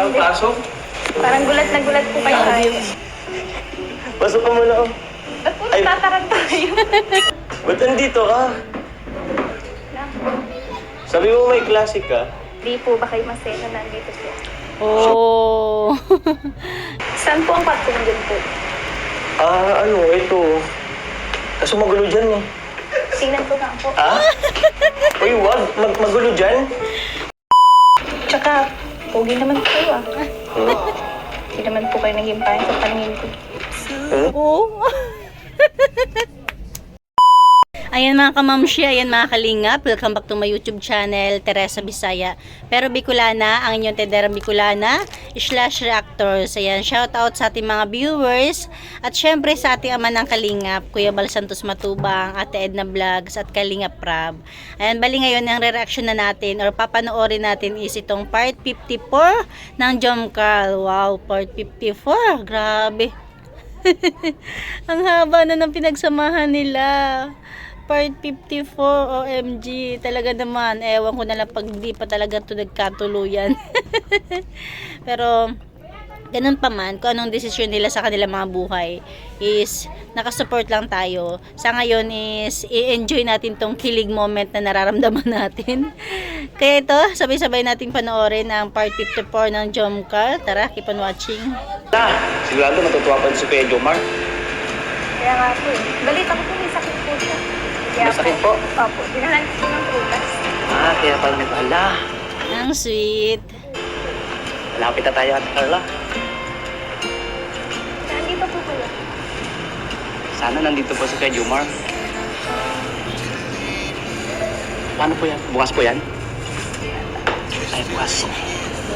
Ang pasok? Parang gulat na gulat po kayo. Pasok ka muna, oh. Ba't po nagtatarang tayo? Ba't andito ka? Sabi mo may klase ka? Di po ba kayo masaya na nandito po? Oh. Saan po ang patungan dyan po? Ito. Kaso magulo dyan, eh. Tingnan ko nga po. Ha? Uy, wag. Magulo dyan? Tsaka, pogi naman po kayo Hmm? Hindi naman po kayo naging pangit sa paningin ko. Hmm? Oh. Ayan mga kamamshi, ayan mga kalingap, welcome back to my YouTube channel, Teresa Bisaya. Pero Bicolana, ang inyong Tederang Bicolana, / reactors. Ayan, shout out sa ating mga viewers, at syempre sa ating ama ng kalingap, Kuya Bal Santos Matubang, Ate Edna Vlogs, at Kalingap Prab. Ayan, bali ngayon, ang re-reaction na natin, or papanoorin natin is itong part 54 ng Jomcarl. Wow, part 54, grabe. Ang haba na ng pinagsamahan nila. Part 54, OMG. Talaga naman, ewan ko na lang pag di pa talaga ito nagkatuluyan. Pero, ganun pa man, kung anong desisyon nila sa kanilang mga buhay, is nakasupport lang tayo. Sa ngayon is, i-enjoy natin tong kilig moment na nararamdaman natin. Kaya ito, sabay-sabay nating panoorin ang part 54 ng Jomcarl. Tara, keep on watching. Sigurado matutuwa pa si Kuya Jomar. Kaya nga po balita ko po may sakit po siya. Kaya May sakit po? Opo, dinalan ko ng prutas. Kaya pala nagpala. Ang sweet. Malapit na tayo, Ate Carla. Nandito po kayo. Sana nandito po si Kuya Jomar. Paano po yan? Bukas po yan? Ay, bukas.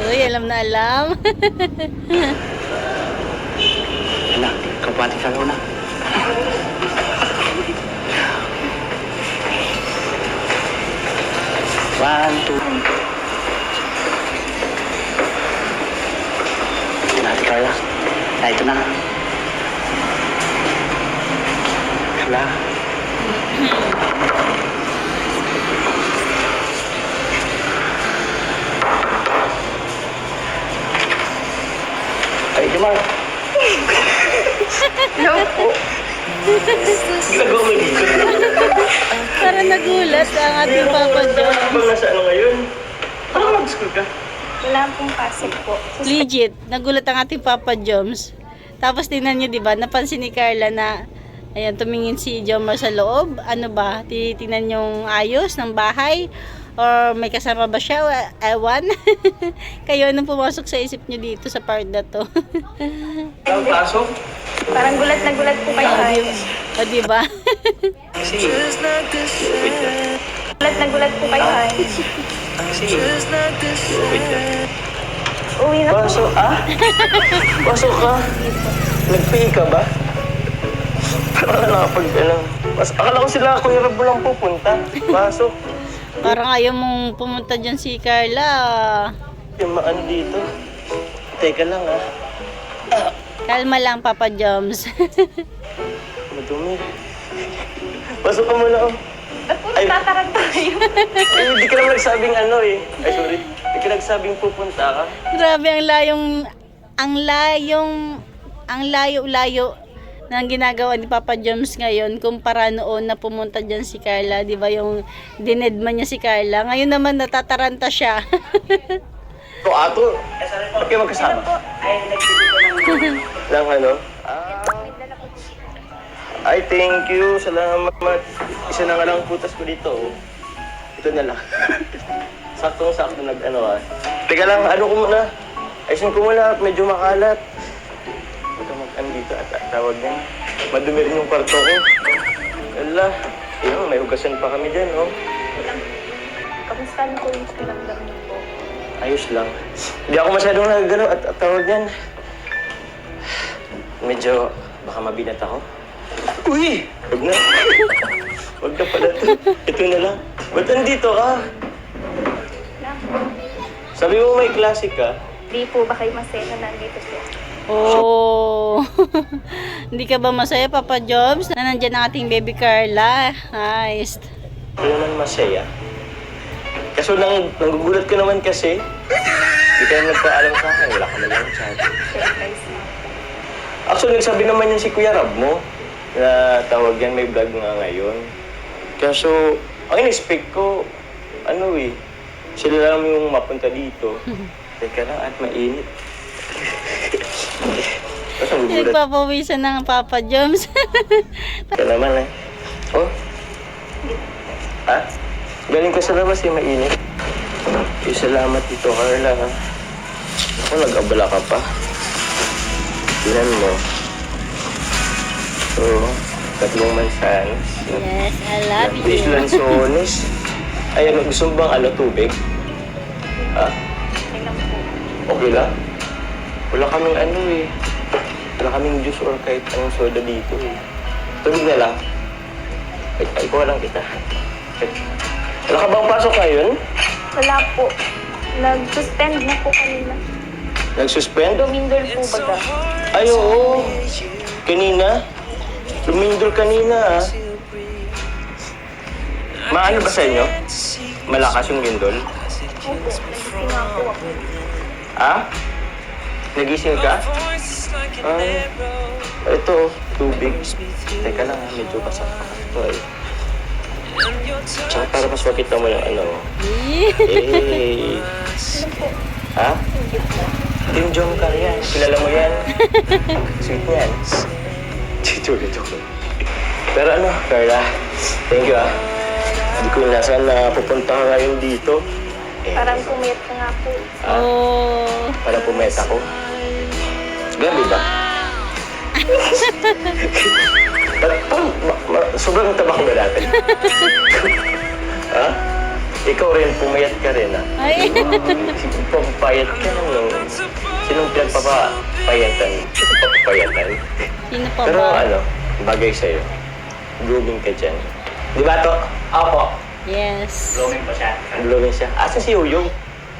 Uy, alam na alam. Yan na, kapatid ka na. One, two. Ate Carla. Ito na. Carla. Ay, Jomar. No po. Ginagawa mo dito. Para nagulat ang ating Papa John. Ano ba nasa ano ngayon? Parang mag-school ka. Wala pong pasok po. Legit, nagulat ang ating Papa Joms. Tapos tingnan nyo, di ba? Napansin ni Carla na ayan, tumingin si Jomar sa loob. Ano ba? Titingnan yung ayos ng bahay? Or may kasama ba siya? Ewan. Kayo, anong pumasok sa isip nyo dito sa part na to? Ang pasok? Parang gulat na gulat po kayo. O, di ba? Kasi, wait lang. Gulat na gulat po kayo. Kasi, wait lang. Uwi na po. Pasok, Pasok ka? Nag-pay ka ba? Parang nakapag, akala ko sila Kuya Rab lang pupunta. Pasok. Parang ayaw mong pumunta dyan si Carla. Yung maano dito. Teka lang, Kalma lang, Papa Joms. Madumi. Pasok ka muna, Ba't po nagtatarang tayo? Hindi ka naman nagsabing Ay, sorry. Hindi ka nagsabing pupunta ka. Grabe, ang layo-layo ng ginagawa ni Papa Joms ngayon kumpara noon na pumunta dyan si Carla. Di ba yung dinedma niya si Carla? Ngayon naman natataranta siya. Ato. Ba't kayo magkasama? Lang ano? Ay, thank you. Salamat. Isa na nga lang putas ko dito. Ito na lang. Saktong-sakto Teka lang, ko muna. Ayusin ko muna. Medyo makalat. Huwag ka mag-andito at tawag yan. Madumi rin yung kwarto ko. Wala. Yun, may hugasan pa kami dyan, Kamusta po yung pakiramdam niyo po? Ayos lang. Hindi ako masyadong nagagalaw at tawag yan. Medyo, baka mabinat ako. Uy! Huwag na. Huwag na pala to. Ito na lang. Ba't andito ka? Sabi mo may klase ka? Di po ba kayo masaya na nandito po? Oh. Hindi ka ba masaya, Papa Joms, na nandyan ang ating baby Carla? Nice. Hindi naman masaya. Kaso nanggugulat ko naman kasi, Di kayo nagpaalam sa akin, wala ka na lang chat. Surprise na. Actually, nagsabi naman yan si Kuya Rab mo na tawag yan, may vlog nga ngayon. Kaso, ang in-expect ko, ano eh, sila lang yung mapunta dito. Teka lang, at mainit. Tapos ang gugulat Nagpapawisan ng Papa Joms. ka naman eh. Oh? Ha? Galing ka sa labas eh, mainit. Salamat dito, Carla. Ha? Ako, nag-abala ka pa. Tingnan mo. So, 3 mansanas. Yes, I love Fish you. lanzones. Ay, ano, gusto mo bang tubig? Ha? Okay lang po. Okay lang? Wala kaming ano eh. Wala kaming juice or kahit anong soda dito eh. Tubig na lang. Ay, kuha lang kita. Wala ka bang pasok ngayon? Wala po. Nag-suspend na po kanina. Nag-suspend? Lumindol po baga. Ay, oo. Kanina? Lumindol kanina, ah. Maano ba sa inyo? Malakas yung lindol? Opo, nagising nga po ako. Ha? Nagising ka? Ito, tubig. Teka lang, medyo basak pa ito eh. Tsaka para mas makita mo yung ano. Eh. Ha? Tim Jong ka yan. Kilala mo yan. Sweet mo yan. Joke. Pero ano, Carla, thank you ah. Hindi ko inasahan na pupunta ka ngayon dito. Parang pumayat ka nga po. Oh. Para pumeta ko. Grabe ba? Sobrang taba ko ba natin? Ha? Ikaw rin, pumayat ka rin ah. Ay. Papayat ka no? Sinong pinagpapayatan? Papayatan? Sino pa Pero ba? ano, bagay sa'yo. Blooming ka dyan. Di ba to? Opo. Yes. Blooming pa siya. Blooming siya. Asa si Yoyong?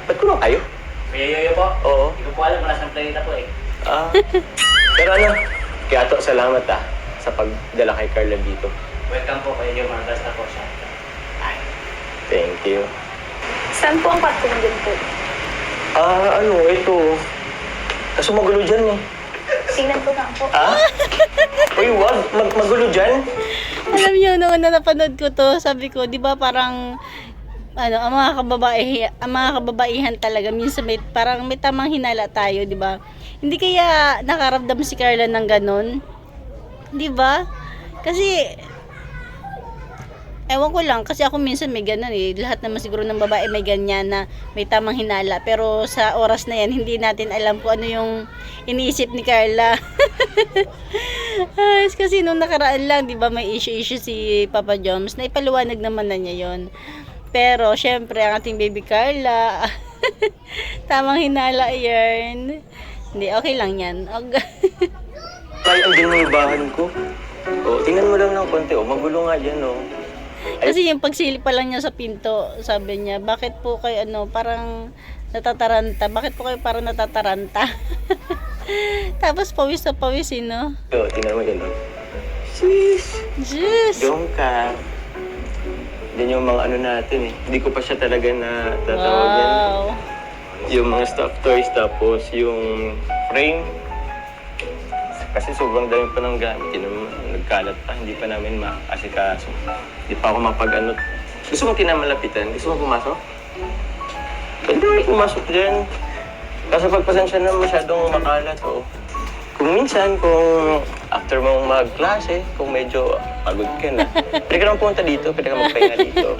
Ba't kulang kayo? Kuya Yoyo po. Oo. Hindi ko po alam kung nasaan planeta po eh. Ah. Pero ano, kaya to, salamat ah sa pagdala kay Carla dito. Welcome po Kuya Yoyo. Managas na po siya. Ay. Thank you. Saan po ang patungan din po? Ano, ito. Kaso magulo dyan eh. Tingnan ko nga po. Ah? Uy, wag. Magulo dyan? Alam niyo, noon na napanood ko to, sabi ko, di ba parang, ano, ang mga kababaihan talaga, minsan parang may tamang hinala tayo, di ba? Hindi kaya nakaramdam si Carla ng ganon? Di ba? Kasi, ewan ko lang, kasi ako minsan may ganon eh. Lahat naman siguro ng babae may ganyan na may tamang hinala. Pero sa oras na yan, hindi natin alam kung ano yung iniisip ni Carla. Ay, kasi nung nakaraan lang, di ba, may issue si Papa Joms, na ipaliwanag naman na niya yon. Pero, syempre, ang ating baby Carla, tamang hinala yan. Hindi, okay lang yan. Ay, andyan mo yung bahan ko. O, tingnan mo lang ng konti. O, magulo nga dyan, o. Kasi yung pagsilip pa lang niya sa pinto, sabi niya, bakit po kayo parang natataranta? Bakit po kayo parang natataranta? Tapos pawis na pawis, no? O, tingnan mo yan, o. Sis! Jeez! Yung ka. Yan yung mga ano natin, eh. Hindi ko pa siya talaga na tatawag yan. Wow! Yung mga stuffed toys, tapos yung frame. Kasi sobrang dami pa ng gamit. Yun, nagkalat pa, hindi pa namin maasikaso. Hindi pa ako mapag-ano. Gusto mong tinamalapitan? Gusto mong pumasok? Pwede mo pumasok dyan. Kaso pagpasensya na masyadong makalat, oo. Kung minsan, kung after mong magklase, kung medyo pagod ka na, pwede ka lang pumunta dito, pwede ka magpahinga dito.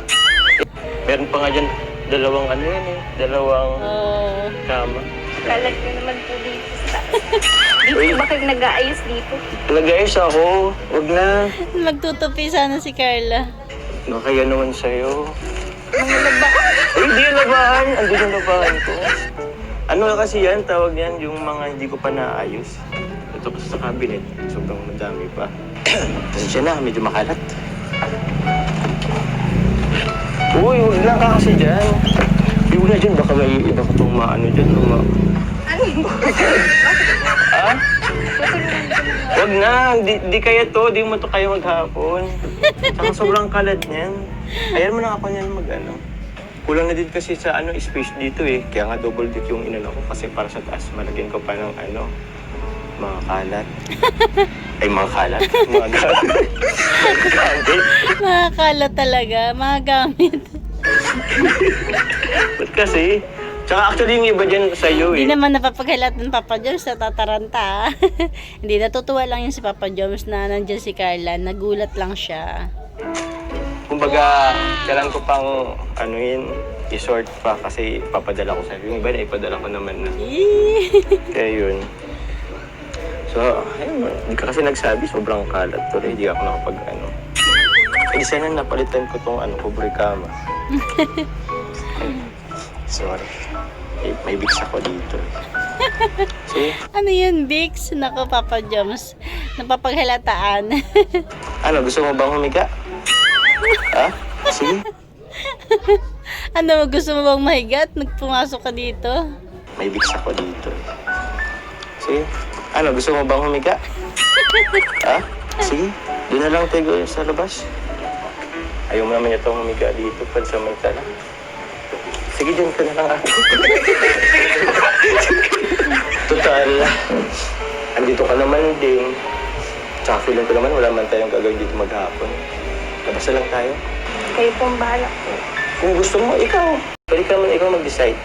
Meron pa nga dyan, dalawang Oh. kama. Kalat nyo naman po dito sa Dito ba kayo nag-aayos dito? Nag-ayos ako, wag na. Magtutupi sana si Carla. Nakaya naman sa'yo. Mga labaan? Uy, di yung labahan. Andun yung labahan ko. Ano na kasi yan, tawag yan, yung mga hindi ko pa naayos. Ito kasi sa cabinet, sobrang madami pa. Pasensya na, medyo makalat. Uy, huwag lang ka kasi dyan. Huwag na dyan, baka may iba ka pang maano dyan. Ano? Ha? Huwag na, di kaya to, di mo to kaya maghapon. Saka sobrang kalat niyan. Ayan mo na ako niyan mag-ano. Kulang na din kasi sa space dito eh. Kaya nga double deck yung inano ko kasi para sa taas malagyan ko pa ng mga kalat. Ay, mga kalat. Mga gamit. Mga kalat talaga, mga gamit. Ba't kasi? Tsaka actually yung iba dyan sa'yo eh. Hindi naman napapaghalat ng Papa Joms sa tataranta. Hindi, natutuwa lang yung si Papa Joms na nandyan si Carla. Nagulat lang siya. Kumbaga, kailangan ko pang i-sort pa kasi papadala ko sa'yo. Yung iba na ipadala ko naman na. Kaya yun. So, ayun, hindi ka kasi nagsabi, sobrang kalat to. Hindi ako nakapag Eh, di sana napalitan ko tong kubre kama. Sorry. Eh, may bigs ako dito. See? Ano yun, Bix? Nako, Papa Joms. Napapaghalataan. Gusto mo bang humiga? Ha? Sige. Ano, gusto mo bang mahigat? Nagpumasok ka dito? May bigs ako dito. Sige. Gusto mo bang humiga? Ha? Sige. Doon na lang tayo sa labas. Ayaw mo naman itong humiga dito pansamantala. Sige, dyan ka na lang ako. Total, andito ka naman din. Tsaka feeling ko naman wala man tayong gagawin dito maghapon. Labas na lang tayo. Kayo pong bahala. Kung gusto mo, ikaw. Pwede ka naman ikaw mag-decide.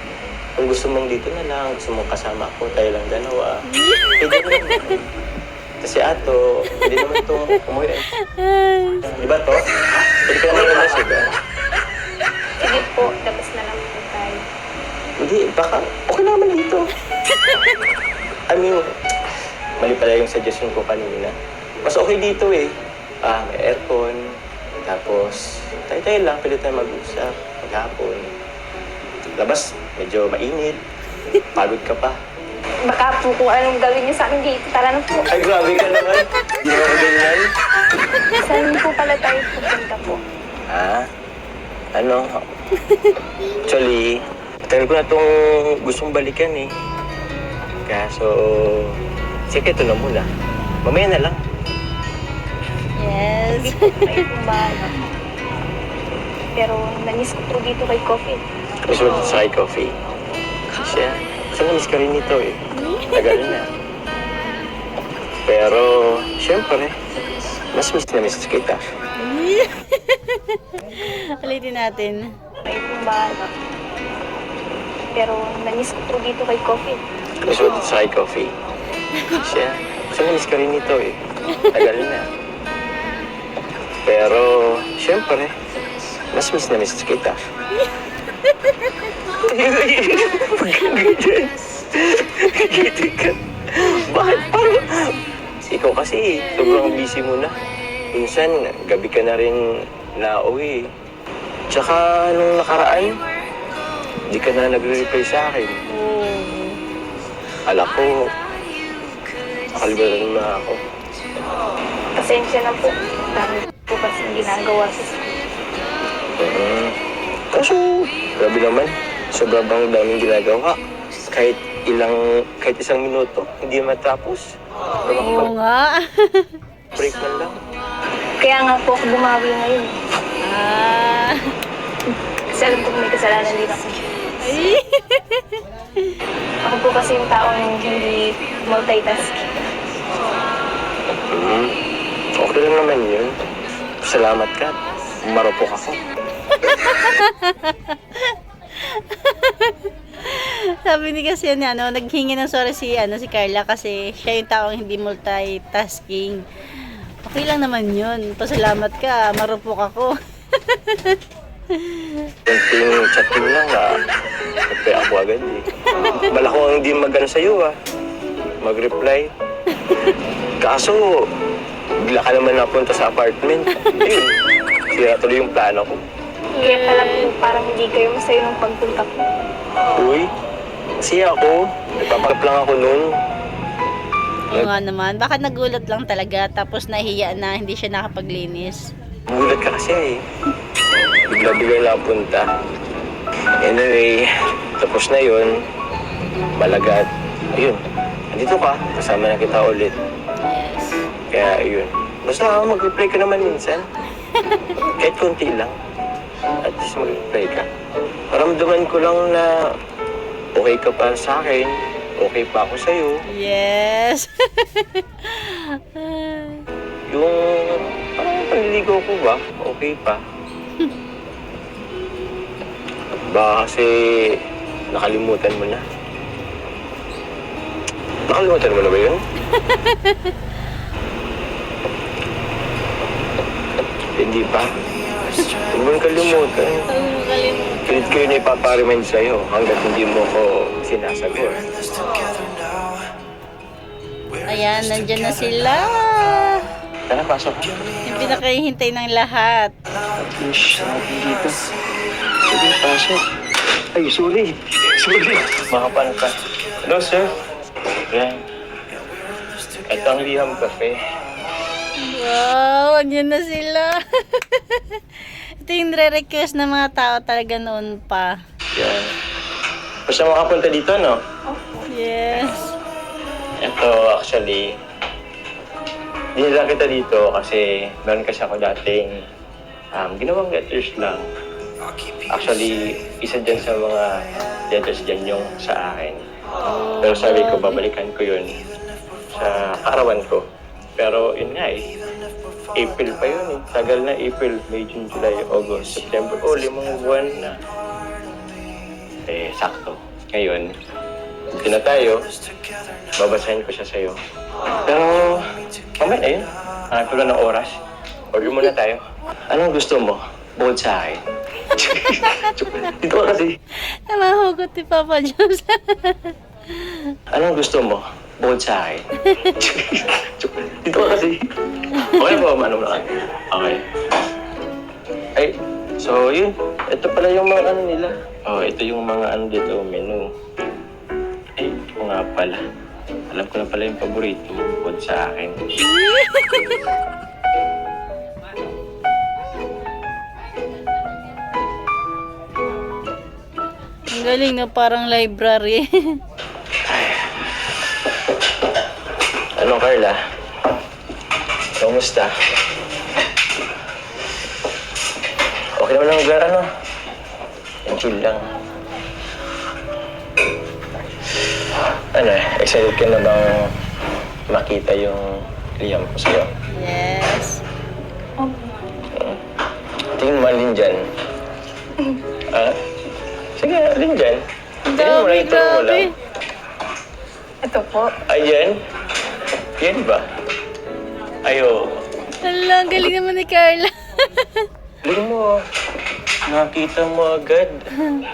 Kung gusto mong dito na lang, gusto mong kasama ako, tayo lang dalawa. Pwede naman. Kasi ato, pwede naman itong umuwi. Di ba to? Pwede ka naman labas, diba? Sige po, labas na lang po tayo. Hindi, baka okay naman dito. I mean, mali pala yung suggestion ko kanina. Mas okay dito eh. May aircon. Tapos, tayo-tayo lang, pwede tayo mag-usap. Maghapon. Labas, medyo mainit. Pagod ka pa. Baka po kung anong gawin niyo sa akin dito. Tara na po. Ay, grabe ka naman. Hindi naman ako ganyan. Saan po pala tayo pupunta po? Actually, tagal ko na itong gustong balikan eh. Kaso, sige, ito na muna. Mamaya na lang. Yes. Kayo pong bahala. Pero namiss ko po dito kay Coffee. Gusto mo sa coffee? Siya. Kasi na-miss ka rin nito eh. Tagal na. Pero, syempre, mas miss na miss kita. Ulitin natin. Kayo pong bahala. Pero namiss ko po dito kay Coffee. Gusto mo sa coffee? Siya. Kasi na-miss ka rin nito eh. Tagal na. Pero, syempre, mas miss na miss kita. Giti ka. Bakit parang... Ikaw kasi, sobrang busy mo na. Minsan, gabi ka na rin nauwi. Tsaka, nung nakaraan, di ka na nagre-reply sa akin. Ala ko, nakalimutan mo na ako. Pasensya na po. Dami po kasi ginagawa sa Kaso, grabe naman. Sobrang daming ginagawa. Kahit isang minuto, hindi matapos. Oo nga. Break man lang. Kaya nga po ako bumawi ngayon. Kasi alam ko may kasalanan din ako. Ako po kasi yung taong hindi multitasking. Okay lang naman yun. Salamat ka. Marupok ako. Sabi ni kasi naghingi ng sorry si Carla kasi siya yung taong hindi multitasking. Okay lang naman yun. Pasalamat ka, marupok ako. Kunting chat mo lang nagpay ako agad eh. Bala ko hindi sa'yo mag-reply. Kaso, bigla ka naman napunta sa apartment. Yun, sira tuloy yung plano ko. Kaya pala po parang hindi kayo masaya nung pagpunta ko. Uy, kasi ako, nagpapakap lang ako noon. Oo nga naman. Baka nagulat lang talaga tapos nahiya na hindi siya nakapaglinis. Gulat ka kasi eh. Bigla-bigla napunta. Anyway, tapos na yun. Malagat. Ayun, andito ka. Kasama na kita ulit. Yes. Kaya ayun. Basta mag-reply ka naman minsan. Kahit konti lang. At least mag-reply ka. Paramdaman ko lang na okay ka pa sa akin, okay pa ako sa'yo. Yes. Yung parang panliligaw ko ba, okay pa. Baka kasi nakalimutan mo na. Nakalimutan mo na ba yun? Hindi pa. Huwag mo kalimutan. Pilit ko yun ipaparemind sa'yo hanggat hindi mo ko sinasagot. Ayan, nandyan na sila. Tara, pasok ka. Yung pinakahihintay ng lahat. Ish, sabi dito. Sige, pasok. Ay, sorry. Sorry. Makapan ka. Hello, sir. Yan. Ito ang liham kape. Wow, andyan na sila. Ito yung nire-request ng mga tao talaga noon pa. Yan. Basta makapunta dito, no? Yes. Ito, actually, dinala kita dito kasi meron kasi ako dating ginawang letters lang. Actually, isa dyan sa mga letters dyan yung sa akin. Pero sabi ko, babalikan ko yun sa kaarawan ko. Pero yun nga eh, April pa yun eh. Tagal na April, May, June, July, August, September. Oh, 5 buwan na. Eh, sakto. Ngayon, dito na tayo. Babasahin ko siya sa'yo. Pero, mamaya na yun. Hanap ko lang ng oras. Order muna tayo. Anong gusto mo? Bukod sa akin. Dito ka kasi. Namahugot ni Papa Jones. Anong gusto mo? Bukod sa akin. Dito ka kasi. Okay ba? Ano mo na? Okay. Ay, so yun. Ito pala yung mga ano nila. Oh, ito yung mga ano dito, menu. Ay, ito nga pala. Alam ko na pala yung paborito mo bukod sa akin. Ang galing na parang library. Ano, Carla? Kamusta? Okay naman ang lugar, ano? Yung chill lang. Ano, excited ka na bang makita yung liham ko sa'yo? Yes. Tingin mo, alin dyan? Ah? Sige, alin dyan? Ang Tingin mo, dami, nakita mo grabe. lang. Ito po. Ayan? Yan ba? Ayo. Hala, ang galing naman ni Carla. Galing mo. Nakita mo agad.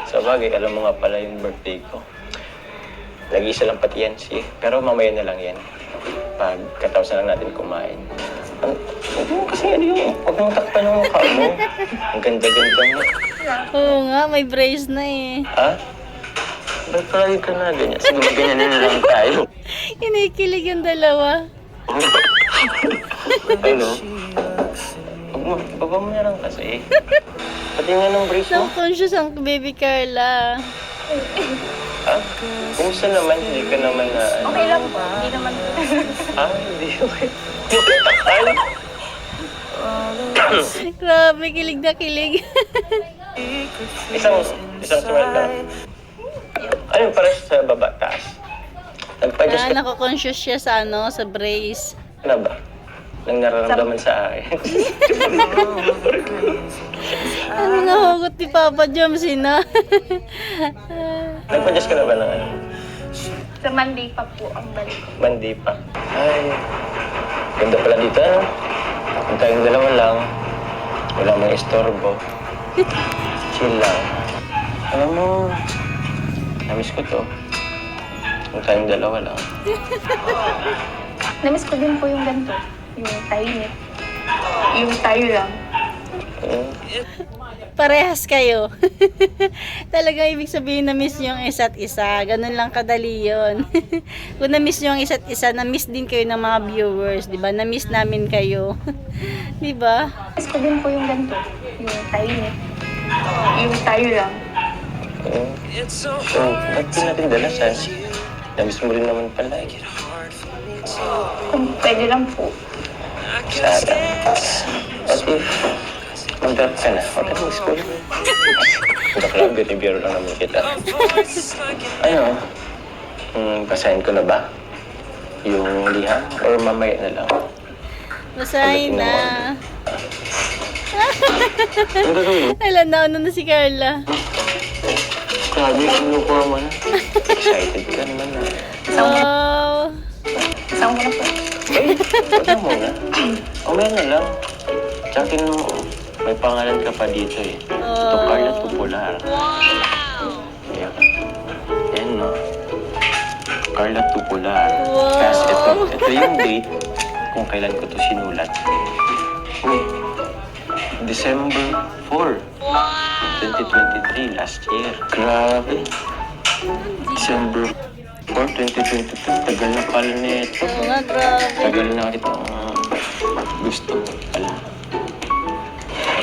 Sa bagay, alam mo nga pala yung birthday ko. Nag-iisa lang pati yan, si. Pero mamaya na lang yan. Pagkatapos na lang natin kumain. Huwag mo kasi ano yung, huwag mong takpan yung mukha mo. Ang ganda-ganda mo. Oo nga, may brace na eh. Ha? Ba't palagi ka na ganyan? Siguro ganyan na lang tayo. Kinikilig yung dalawa. Ano? Huwag mo, baba mo na lang kasi. Pati nga ng brace mo. Self-conscious ang baby Carla. Ha? Kumusta naman? Hindi ka naman na... ano? Okay lang po. Hindi naman po. Hindi okay. Takal? Grabe, kilig na kilig. Isang sumunod lang. Ano para sa baba, taas? Nagpa-adjust ka Nako-conscious siya sa ano, sa brace. na ba? Nang nararamdaman sa akin. Ano nahugot ni Papa Jones, na? Nagpa-adjust ka na ba ng ano? Sa Monday pa po ang balik. Mandi pa. Ay, ganda pala dito, ano? Kung tayong dalawa lang, wala mang istorbo. Chill lang. Alam mo, namiss ko to. Kung tayong dalawa lang. Namiss ko din po yung ganito. Yung tayo niya. Yung tayo lang. Hmm. Parehas kayo. Talaga ibig sabihin na-miss nyo ang isa't isa. Ganun lang kadali yun. Kung na-miss nyo ang isa't isa, na-miss din kayo ng mga viewers. Diba? Na-miss namin kayo. Diba? Namiss ko din po yung ganito. Yung tayo niya. Yung tayo lang. So, ba't di natin dalasan? Namiss mo rin naman pala eh. Kung pwede lang po. Sana. At if mag-drop ka na, huwag ka na mag-school. Joke lang, biro lang naman kita. Ano? Basahin ko na ba? Yung liham? Or mamaya na lang? Basahin na. Ano gagawin? Alam na si Carla. Grabe, kinukuha mo na. Excited ka naman na. Wow. Kasama ko na po. Eh, huwag na muna. Umaya na lang. Tsaka may pangalan ka pa dito eh. Ito, Carla Tupular. Ayan. Ayan, no? Carla Tupular. Wow. Kasi ito yung date kung kailan ko to sinulat. Uy, December 4. 2023, last year. Grabe. December 4, 2022. Tagal na pala nito. Oo nga, grabe. Tagal na itong gusto mo pala.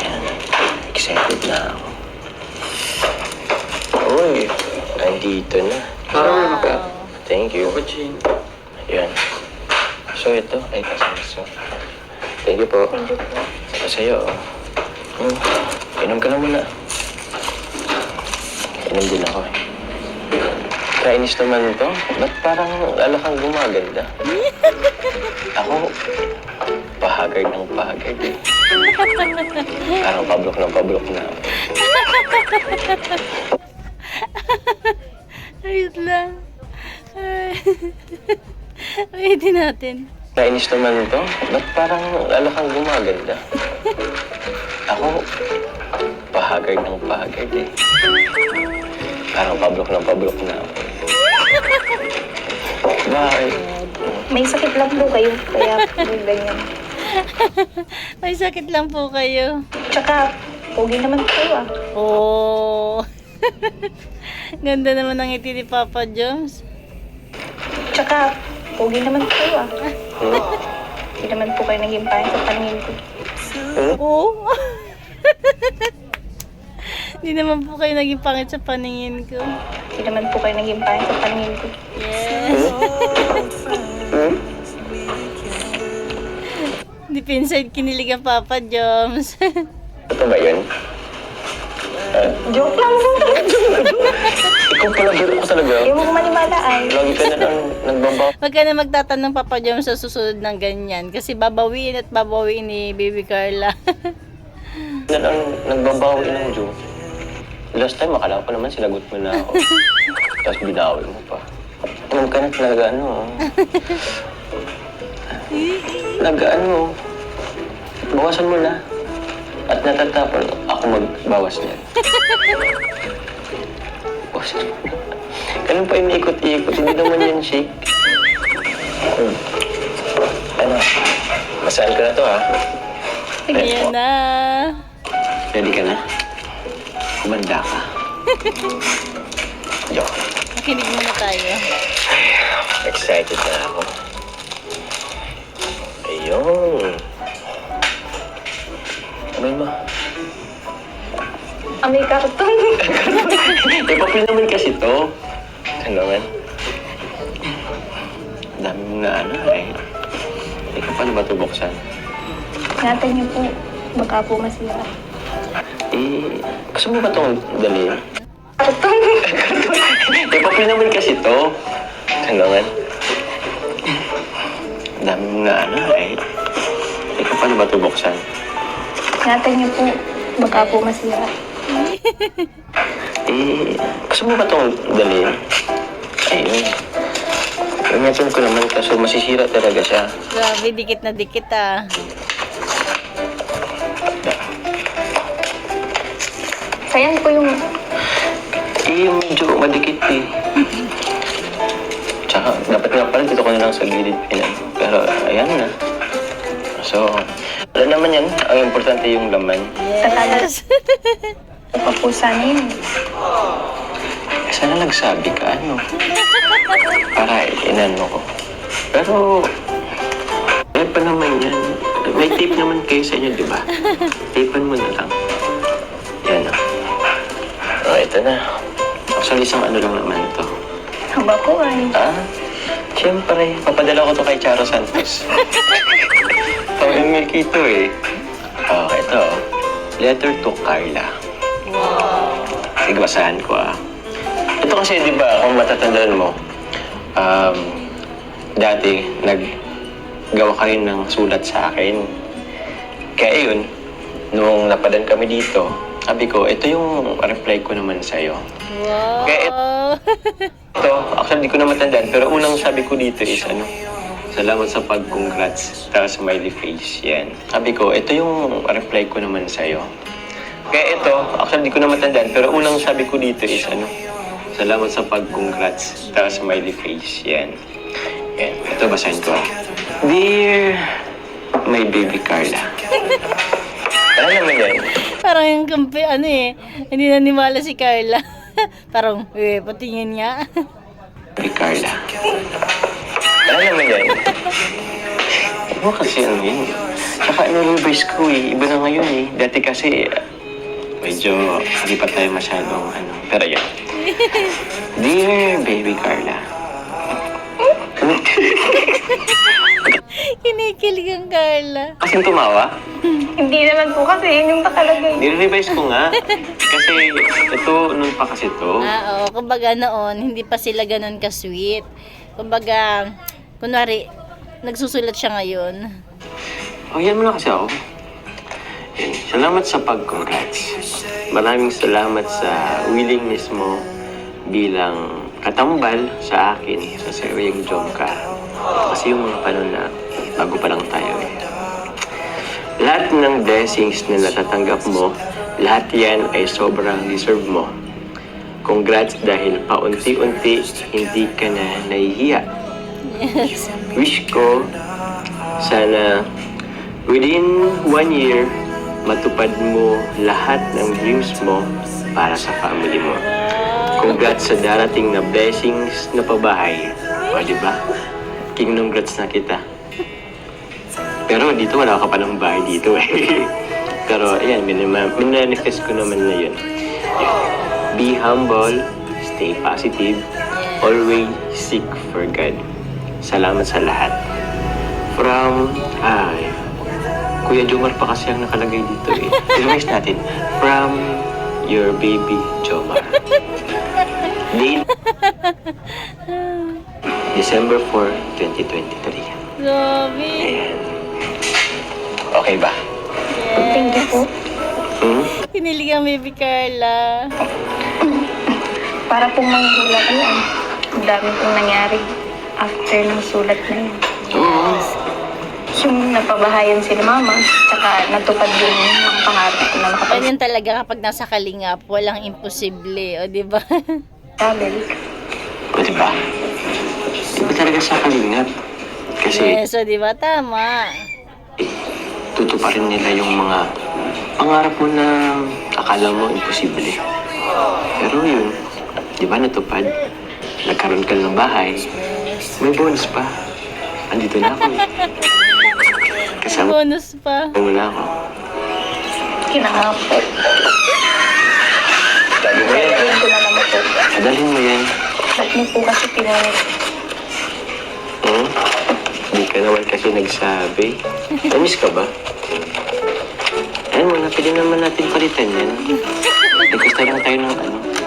Ayan. Excited na ako. Uy, nandito na. Wow. Thank you. Ayan. So ito, ay kasaso. Thank you po. Thank you po. Sa'yo, oh. Inom ka na muna. Inom din ako eh. Kainis naman ito. Ba't parang kang gumaganda? Ako, pahagay ng pahagay eh. Parang pablok na ako. Wait lang. Wait natin. Kainis naman ito. Ba't parang kang gumaganda? Ako, pahagay ng pahagay eh. Parang pablok na ako. Bakit? May sakit lang po kayo, kaya po ganyan. May sakit lang po kayo. Tsaka, pogi naman po kayo ah. Oh. Ganda naman ng ngiti ni Papa Joms. Tsaka, pogi naman po kayo ah. Hindi naman po kayo naging pangit sa paningin ko. Oh. Hindi naman po kayo naging pangit sa paningin ko. Hindi naman po kayo naging pangit sa paningin ko. Yes. Deep inside kinilig ang Papa Joms. Ito ba yun? Joke lang po. Ikaw pala, biro ko talaga. Hindi mo kumaniwala ay. Lagi ka na lang nagbabaw. Huwag ka na magtatanong Papa Joms sa susunod ng ganyan. Kasi babawiin at babawiin ni Baby Carla. Na lang nagbabawi ng joke. Last time, akala ko naman sinagot mo na ako. Tapos binawi mo pa. Huwag ka na talaga bawasan mo na. At natatapon, ako magbawas niyan. Bawasan mo na. Ganun pa iniikot-ikot, hindi naman yan shake. Ano? Masaan ka na to ha? Ayan na. Ready ka na? Kumanda ka. Joke. Makinig muna tayo. Excited na ako. Ayun. Amoy mo. Amoy karton. Papel naman kasi to. Ano naman? Ang dami mong eh. Ikaw paano ba ito buksan? Ingatan niyo po. Baka po masira. Gusto mo ba itong dalhin? Karton. Papel naman kasi to. Ano naman? Ang dami mong eh. Ikaw paano ba ito buksan? Ingatan niyo po. Baka po masira. Gusto mo ba itong dalhin? Ayun. Ingatan ko naman kaso masisira talaga siya. Grabe, dikit na dikit ah. Sayang po yung... Medyo madikit eh. Tsaka, dapat nga pala dito ko na lang sa gilid pinan. Pero, ayan na. So, wala naman yan. Ang importante yung laman. Yes. Pa po sana yun. Sana nagsabi ka, para inano ko. Pero, wala pa naman yan. May tape naman kayo sa inyo, di ba? Tapean mo na lang. Yan o. Oh, ito na. Actually, isang ano lang naman ito. Haba ko ay. Siyempre, papadala ko to kay Charo Santos. Pamimilk ito eh. Ito. Letter to Carla. Wow. Sige, basahan ko Ito kasi, di ba, kung matatandaan mo, dati, naggawa kayo ng sulat sa akin. Kaya yun, nung napadan kami dito, sabi ko, ito yung reply ko naman sa'yo. Wow. Kaya ito, actually, di ko na matandaan, pero unang sabi ko dito is, salamat sa pag-congrats, tapos smiley face, yan. Sabi ko, ito yung reply ko naman sa'yo. Kaya ito, actually, di ko na matandaan, pero unang sabi ko dito is, salamat sa pag-congrats, tapos smiley face, yan. Yan, ito basahin ko. Dear my baby Carla. Ano naman yan? Parang yung kampi, hindi naniwala si Carla. Parang, patingin nga. Baby Carla. Ano naman yan? Ano kasi yun? Tsaka revise ko iba na ngayon Dati kasi, medyo hindi pa tayo masyadong Pero yan. Dear baby Carla. Kinikilig ang Carla. Kasing tumawa? Hindi naman po kasi yun yung nakalagay. Nire-revise ko nga. Kasi ito, noon pa kasi to. Oo. Kumbaga noon, hindi pa sila ganun ka-sweet. Kumbaga, kunwari, nagsusulat siya ngayon. Yan mo na kasi ako. Yan. Salamat sa pag-congrats. Maraming salamat sa willingness mo bilang katambal sa akin sa seryeng job ka. Kasi yung mga panon na bago pa lang tayo Lahat ng blessings na natatanggap mo, lahat yan ay sobrang deserve mo. Congrats dahil paunti-unti hindi ka na nahihiya. Yes. Wish ko sana within 1 year matupad mo lahat ng dreams mo para sa family mo. Congrats sa darating na blessings na pabahay. O, diba? Congrats na kita. Pero dito wala ka pa ng bahay dito Pero ayan, minanifest ko naman na yun. Be humble, stay positive, always seek for God. Salamat sa lahat. From, Kuya Jomar pa kasi ang nakalagay dito Revise natin. From your baby Jomar. Date, December 4, 2023. Grabe. Ayan. Okay ba? Thank you po. Kinilig ang baby Carla. Para pong manghula ko yan. Ang dami pong nangyari after ng sulat na yun. Yung napabahayan sila mama, tsaka natupad yung mga pangarap ko na makapag-travel. Ganyan talaga kapag nasa kalingap, walang imposible, o diba? O diba? Diba talaga sa kalingap? Kasi Yes, o diba? Tama. tutuparin nila yung mga pangarap mo na akala mo imposible. Pero yun, di ba natupad? Nagkaroon ka ng bahay. May bonus pa. Andito na ako Kasama Bonus pa. mo na ako. Kinakapot. Dali mo yan. Gagawin ko na naman po. Dalhin mo yan. Ba't niyo po kasi pinanit? Di ka naman kasi nagsabi. Namiss ka ba? Ayan mo, napili naman natin palitan yan. Gusto lang tayo ng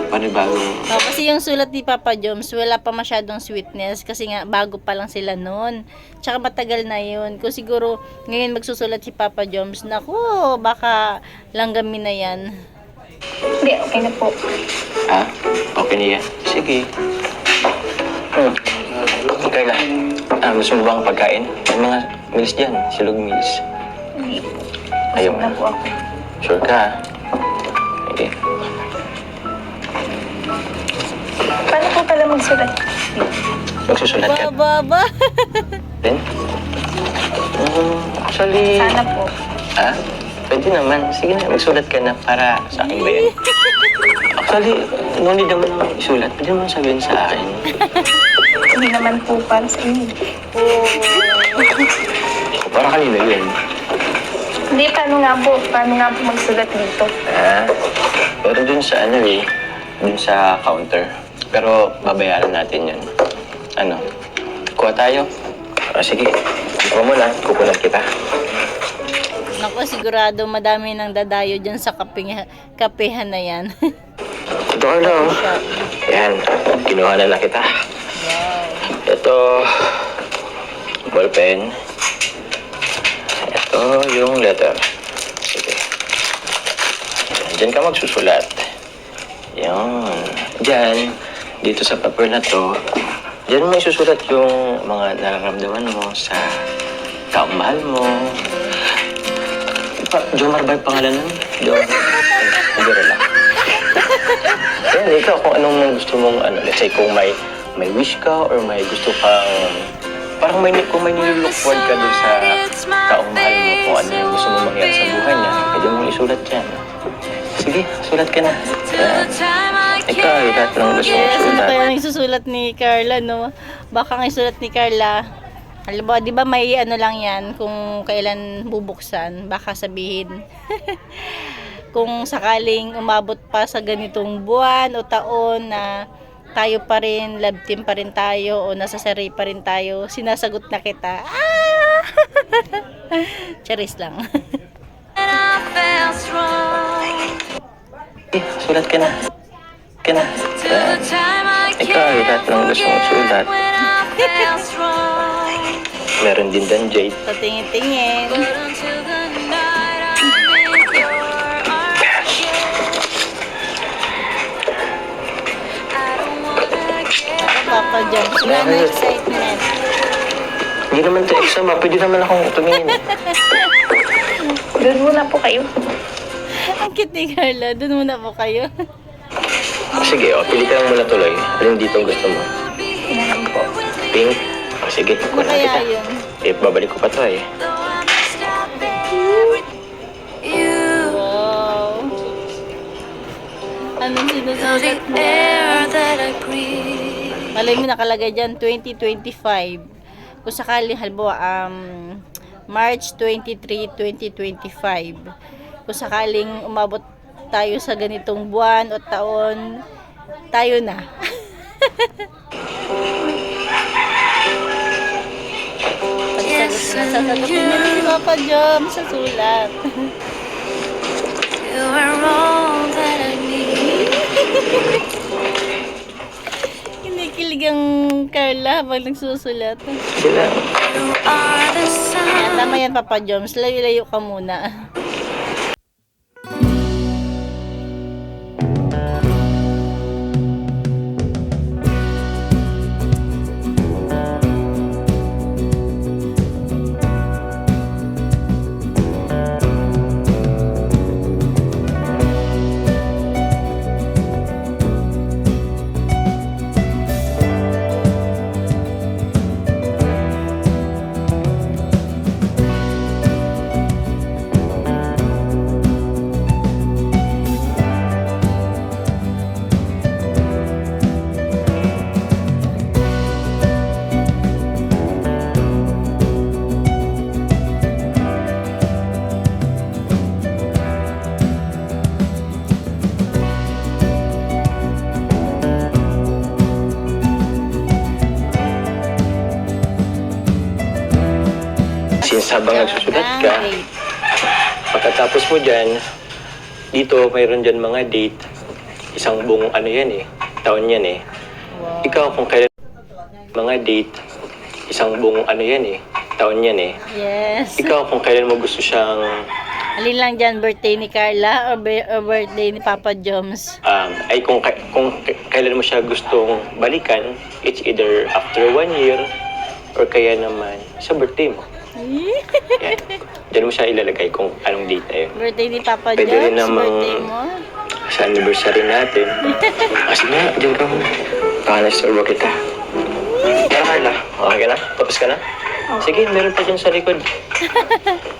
panibagong... Kasi yung sulat ni Papa Joms, wala pa masyadong sweetness kasi nga bago pa lang sila noon. Tsaka matagal na yun. Kung siguro ngayon magsusulat si Papa Joms, naku, baka langgamin na yan. Hindi, okay na po. Okay na yan. Sige. Okay lang. Gusto mo bang pagkain? May mga meals dyan. Silog meals. Hindi po. Ayaw Busog na na. po ako. Sure ka? Okay. Paano po pala magsulat? Magsusulat ka Baba. din? Actually... Sana po. Pwede naman. Sige na, magsulat ka na para sa akin ba yan? Actually, no need naman isulat. Pwede naman sabihin sa akin. Hindi naman po para sa inyo. Para kanina yun. Hindi, paano nga po? Paano nga po magsulat dito? Pero dun sa dun sa counter. Pero babayaran natin yun. Kuha tayo? Sige. Ikaw mo na, kukunan kita. Naku, sigurado madami nang dadayo dyan sa kapehan na yan. Ito ka lang. Yan, kinuha na kita. Ito, ballpen. Ito yung letter. Sige. Diyan ka magsusulat. Yan. Diyan, dito sa paper na to, diyan mo isusulat yung mga nararamdaman mo sa taong mahal mo. Jomar ba yung pangalan nun? Jomar. Hindi lang. Yan, ikaw kung anong gusto mong, let's say kung may wish ka or may gusto kang, parang kung may nilolook forward ka dun sa taong mahal mo, kung ano yung gusto mong mangyari sa buhay niya, pwede mong isulat yan. Sige, sulat ka na. Yan. Ikaw, lahat ng gusto mong Yes, ano sulat. kaya ang isusulat ni Carla, no? Baka ang isulat ni Carla, alam mo, di ba may ano lang yan, kung kailan bubuksan, baka sabihin, kung sakaling umabot pa sa ganitong buwan o taon na tayo pa rin, love team pa rin tayo, o nasa sarili pa rin tayo, sinasagot na kita. Ah! Charis lang. Sulat ka na. Yan. Ikaw, lahat ng gusto mong sulat. Meron din dan Jade. Patingin-tingin. Papa Jones, wala na excitement. Hindi naman ito exam, pwede naman akong tumingin. Doon muna po kayo. Ang cute ni Carla, dun muna po kayo. Sige, pili ka lang muna tuloy. Alin dito ang gusto mo? Inahan po. Pink? Sige, Ano kunin kaya kita. yun? Babalik ko pa to eh. Wow. Anong sinusulat mo? Malay mo nakalagay dyan, 2025. Kung sakali, halimbawa, March 23, 2025. Kung sakaling umabot tayo sa ganitong buwan o taon, tayo na. Sasagutin na si Papa Jom sa sulat. You are all that I need. Kinikilig ang Carla habang nagsusulat. Sila. You are the sun. Yan, tama yan, Papa Joms. Layo-layo ka muna. Since habang nagsusulat ka, pagkatapos mo dyan, dito mayroon dyan mga date. Isang buong ano yan eh, taon yan eh. Ikaw kung kailan mga date, isang buong ano yan eh, taon yan eh. Yes. Ikaw kung kailan mo gusto siyang Alin lang dyan, birthday ni Carla o birthday ni Papa Joms? ay kung kailan mo siya gustong balikan, it's either after 1 year or kaya naman sa birthday mo. Yan. Diyan mo siya ilalagay kung anong date na yun. Birthday ni Papa Pwede rin Joms, namang birthday mo. sa anniversary natin. Kasi nga, diyan ka muna. Baka na-serve kita. Tara Carla, okay ka na? Tapos ka na? Sige, meron pa dyan sa likod.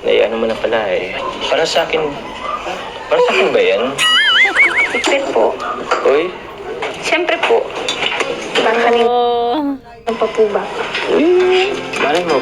Ano mo na pala eh. Para sa akin ba yan? Secret po. Uy, Siyempre po. Baka kanina Oh. pa po ba? malay mo.